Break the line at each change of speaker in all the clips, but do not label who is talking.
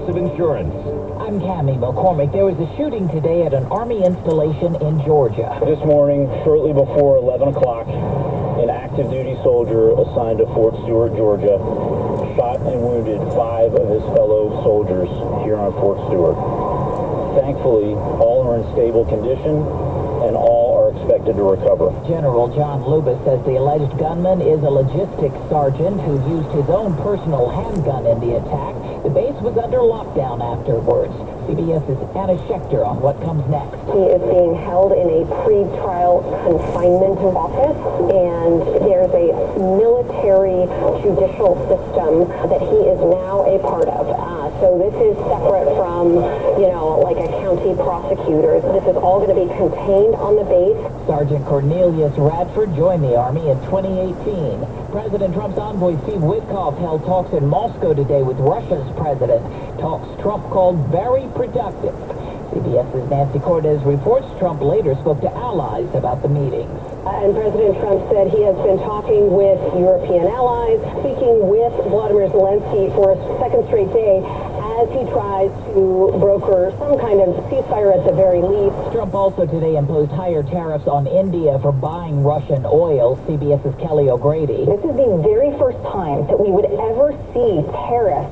Progressive Insurance.
I'm Cammie McCormick. There was a shooting today at an Army installation in Georgia.
This morning, shortly before 11 o'clock, an active duty soldier assigned to Fort Stewart, Georgia, shot and wounded 5 of his fellow soldiers here on Fort Stewart. Thankfully, all are in stable condition and all are expected to recover.
General John Lubis says the alleged gunman is a logistics sergeant who used his own personal handgun in the attack. The base was under lockdown afterwards. CBS's Anna Schechter on what comes next.
He is being held in a pre-trial confinement office, and there's a military judicial system that he is now a part of. So this is separate from, like a county prosecutor. This is all going to be contained on the base.
Sergeant Cornelius Radford joined the Army in 2018. President Trump's envoy Steve Witkoff held talks in Moscow today with Russia's president. Talks Trump called very productive. CBS's Nancy Cortez reports Trump later spoke to allies about the meetings.
And President Trump said he has been talking with European allies, speaking with Vladimir Zelensky for a second straight day as he tries to broker some kind of ceasefire at the very least.
Trump also today imposed higher tariffs on India for buying Russian oil. CBS's Kelly O'Grady.
This is the very first time that we would ever see tariffs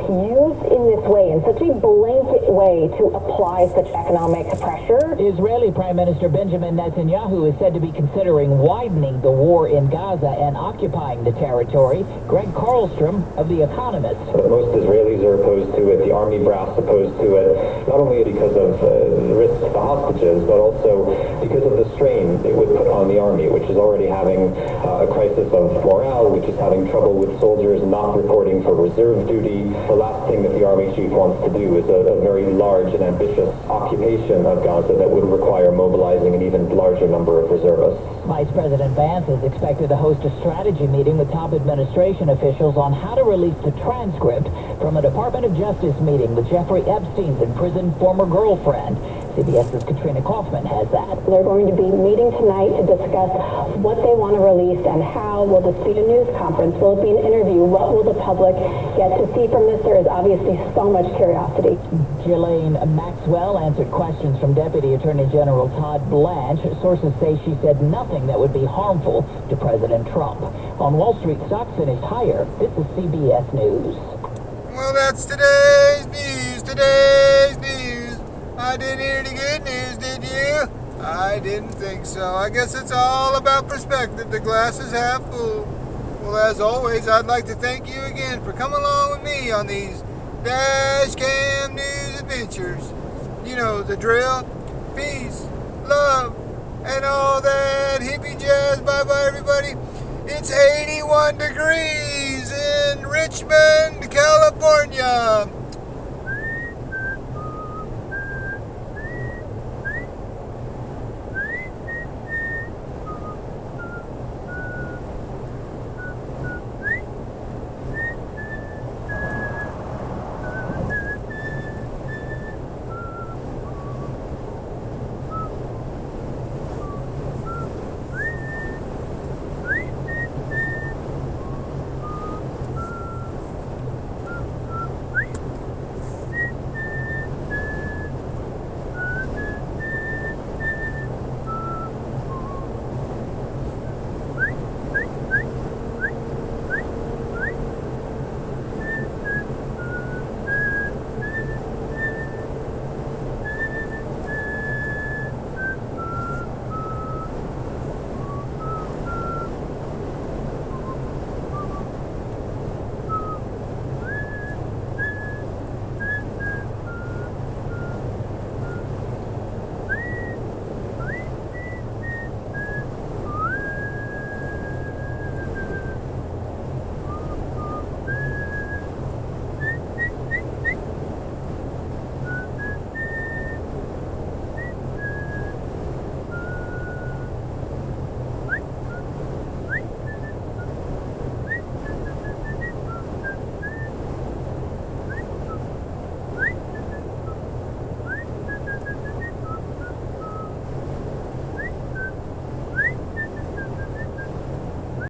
used in this way, in such a blanket way to apply such economic pressure.
Israeli Prime Minister Benjamin Netanyahu is said to be considering widening the war in Gaza and occupying the territory. Greg Carlstrom of The Economist.
Most Israelis are opposed to it. The army brass opposed to it, not only because of the risks to hostages, but also because of the strain it would put on the army, which is already having a crisis of morale, which is having trouble with soldiers not reporting for reserve duty. The last thing that the Army chief wants to do is a very large and ambitious occupation of Gaza that would require mobilizing an even larger number of reservists.
Vice President Vance is expected to host a strategy meeting with top administration officials on how to release the transcript from a Department of Justice meeting with Jeffrey Epstein's imprisoned former girlfriend. CBS's Katrina Kaufman has that.
They're going to be meeting tonight to discuss what they want to release and how. Will this be a news conference? Will it be an interview? What will the public get to see from this? There is obviously so much curiosity.
Ghislaine Maxwell answered questions from Deputy Attorney General Todd Blanche. Sources say she said nothing that would be harmful to President Trump. On Wall Street, stocks finished higher. This is CBS News.
Well, that's today's news. Today's news. I didn't hear any good news, did you? I didn't think so. I guess it's all about perspective. The glass is half full. Well, as always, I'd like to thank you again for coming along with me on these Dash Cam News adventures. You know the drill. Peace, love, and all that hippie jazz. Bye-bye, everybody. It's 81 degrees in Richmond, California.